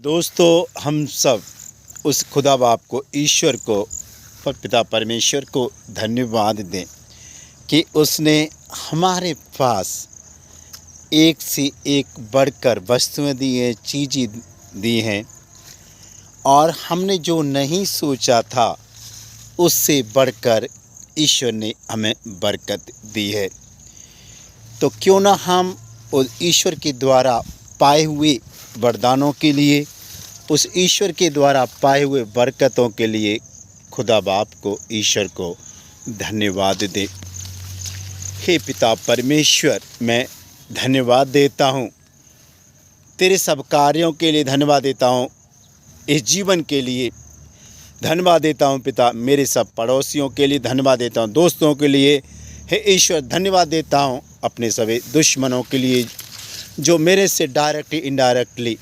दोस्तों, हम सब उस खुदा बाप को, ईश्वर को, पिता परमेश्वर को धन्यवाद दें कि उसने हमारे पास एक से एक बढ़कर वस्तुएं दी हैं, चीज़ें दी हैं, और हमने जो नहीं सोचा था उससे बढ़कर ईश्वर ने हमें बरकत दी है। तो क्यों ना हम उस ईश्वर के द्वारा पाए हुए वरदानों के लिए, उस ईश्वर के द्वारा पाए हुए बरकतों के लिए खुदा बाप को, ईश्वर को धन्यवाद दें। हे पिता परमेश्वर, मैं धन्यवाद देता हूँ, तेरे सब कार्यों के लिए धन्यवाद देता हूँ, इस जीवन के लिए धन्यवाद देता हूँ पिता। मेरे सब पड़ोसियों के लिए धन्यवाद देता हूँ, दोस्तों के लिए हे ईश्वर धन्यवाद देता हूँ, अपने सभी दुश्मनों के लिए जो मेरे से डायरेक्टली इनडायरेक्टली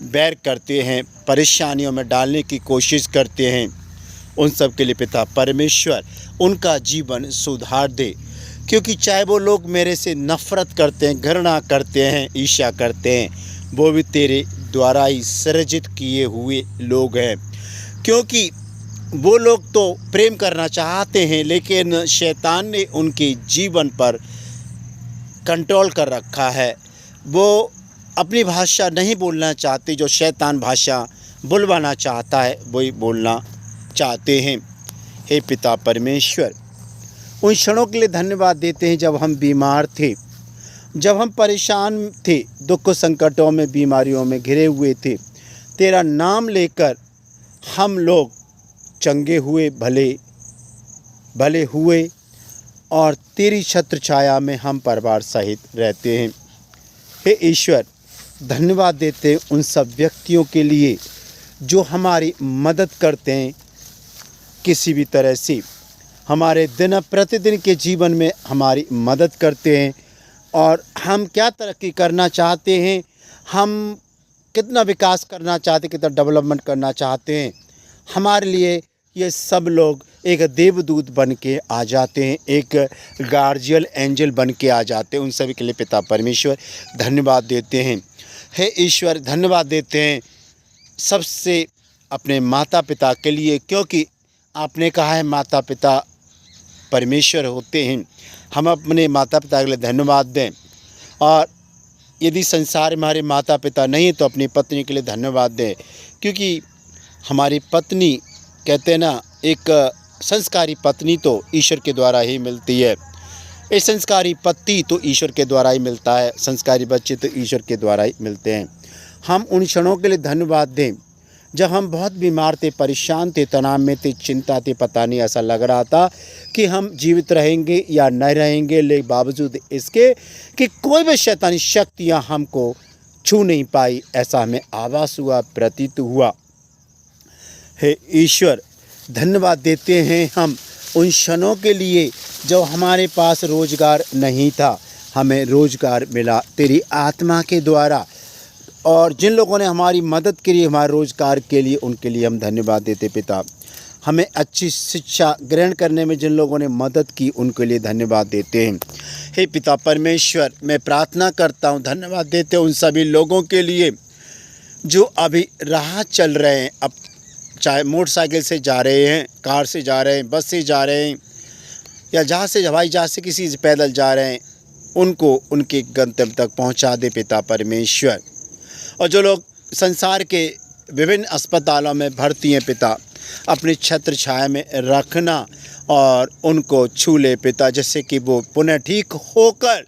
बैर करते हैं, परेशानियों में डालने की कोशिश करते हैं, उन सब के लिए पिता परमेश्वर उनका जीवन सुधार दे। क्योंकि चाहे वो लोग मेरे से नफ़रत करते हैं, घृणा करते हैं, ईर्ष्या करते हैं, वो भी तेरे द्वारा ही सृजित किए हुए लोग हैं। क्योंकि वो लोग तो प्रेम करना चाहते हैं, लेकिन शैतान ने उनके जीवन पर कंट्रोल कर रखा है। वो अपनी भाषा नहीं बोलना चाहते, जो शैतान भाषा बुलवाना चाहता है वही बोलना चाहते हैं। हे पिता परमेश्वर, उन क्षणों के लिए धन्यवाद देते हैं जब हम बीमार थे, जब हम परेशान थे, दुख संकटों में, बीमारियों में घिरे हुए थे। तेरा नाम लेकर हम लोग चंगे हुए, भले हुए, और तेरी छत्र छाया में हम परिवार सहित रहते हैं। हे ईश्वर, धन्यवाद देते हैं उन सब व्यक्तियों के लिए जो हमारी मदद करते हैं, किसी भी तरह से हमारे दिन प्रतिदिन के जीवन में हमारी मदद करते हैं। और हम क्या तरक्की करना चाहते हैं, हम कितना विकास करना चाहते हैं, कितना डेवलपमेंट करना चाहते हैं, हमारे लिए ये सब लोग एक देवदूत बन के आ जाते हैं, एक गार्जियन एंजल बन के आ जाते हैं। उन सभी के लिए पिता परमेश्वर धन्यवाद देते हैं। हे ईश्वर, धन्यवाद देते हैं सबसे अपने माता पिता के लिए, क्योंकि आपने कहा है माता पिता परमेश्वर होते हैं। हम अपने माता पिता के लिए धन्यवाद दें, और यदि संसार में हमारे माता पिता नहीं तो अपनी पत्नी के लिए धन्यवाद दें। क्योंकि हमारी पत्नी, कहते हैं ना, एक संस्कारी पत्नी तो ईश्वर के द्वारा ही मिलती है, एक संस्कारी पति तो ईश्वर के द्वारा ही मिलता है, संस्कारी बच्चे तो ईश्वर के द्वारा ही मिलते हैं। हम उन क्षणों के लिए धन्यवाद दें जब हम बहुत बीमार थे, परेशान थे, तनाव में थे, चिंता थी, पता नहीं, ऐसा लग रहा था कि हम जीवित रहेंगे या नहीं रहेंगे, लेकिन बावजूद इसके कि कोई भी शैतानी शक्तियाँ हमको छू नहीं पाई, ऐसा हमें आभास हुआ, प्रतीत हुआ। हे ईश्वर, धन्यवाद देते हैं हम उन क्षणों के लिए जब हमारे पास रोज़गार नहीं था, हमें रोज़गार मिला तेरी आत्मा के द्वारा। और जिन लोगों ने हमारी मदद के लिए, हमारे रोज़गार के लिए, उनके लिए हम धन्यवाद देते पिता। हमें अच्छी शिक्षा ग्रहण करने में जिन लोगों ने मदद की, उनके लिए धन्यवाद देते हैं। हे पिता परमेश्वर, मैं प्रार्थना करता हूँ, धन्यवाद देते हैं उन सभी लोगों के लिए जो अभी राह चल रहे हैं, अब चाहे मोटरसाइकिल से जा रहे हैं, कार से जा रहे हैं, बस से जा रहे हैं, या जहाज़ से, हवाई जहाज़ से, किसी से पैदल जा रहे हैं, उनको उनके गंतव्य तक पहुंचा दे पिता परमेश्वर। और जो लोग संसार के विभिन्न अस्पतालों में भर्ती हैं पिता, अपनी छत्र छाया में रखना और उनको छू ले पिता, जैसे कि वो पुनः ठीक होकर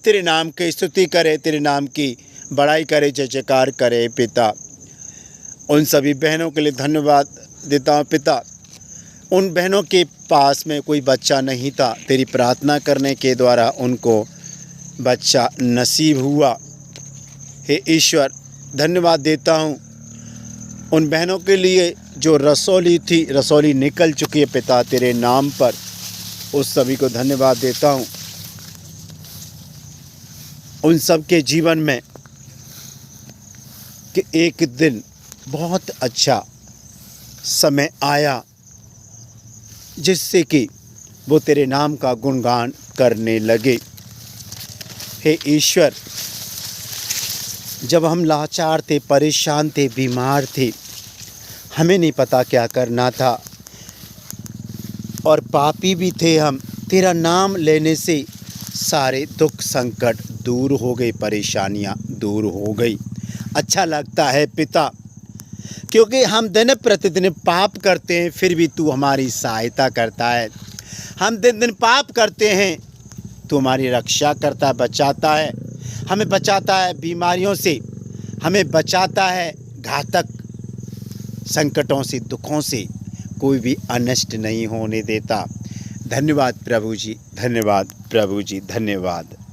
तेरे नाम की स्तुति करे, तेरे नाम की बड़ाई करे, जय जयकार करे पिता। उन सभी बहनों के लिए धन्यवाद देता हूँ पिता। उन बहनों के पास में कोई बच्चा नहीं था, तेरी प्रार्थना करने के द्वारा उनको बच्चा नसीब हुआ। हे ईश्वर, धन्यवाद देता हूँ उन बहनों के लिए जो रसौली थी, रसौली निकल चुकी है पिता तेरे नाम पर, उस सभी को धन्यवाद देता हूँ। उन सब के जीवन में कि एक दिन बहुत अच्छा समय आया जिससे कि वो तेरे नाम का गुणगान करने लगे। हे ईश्वर, जब हम लाचार थे, परेशान थे, बीमार थे, हमें नहीं पता क्या करना था और पापी भी थे हम, तेरा नाम लेने से सारे दुख संकट दूर हो गए, परेशानियां दूर हो गई। अच्छा लगता है पिता, क्योंकि हम दिन प्रतिदिन पाप करते हैं, फिर भी तू हमारी सहायता करता है। हम दिन दिन पाप करते हैं, तू हमारी रक्षा करता है, बचाता है, हमें बचाता है बीमारियों से, हमें बचाता है घातक संकटों से, दुखों से, कोई भी अनिष्ट नहीं होने देता। धन्यवाद प्रभु जी, धन्यवाद प्रभु जी, धन्यवाद।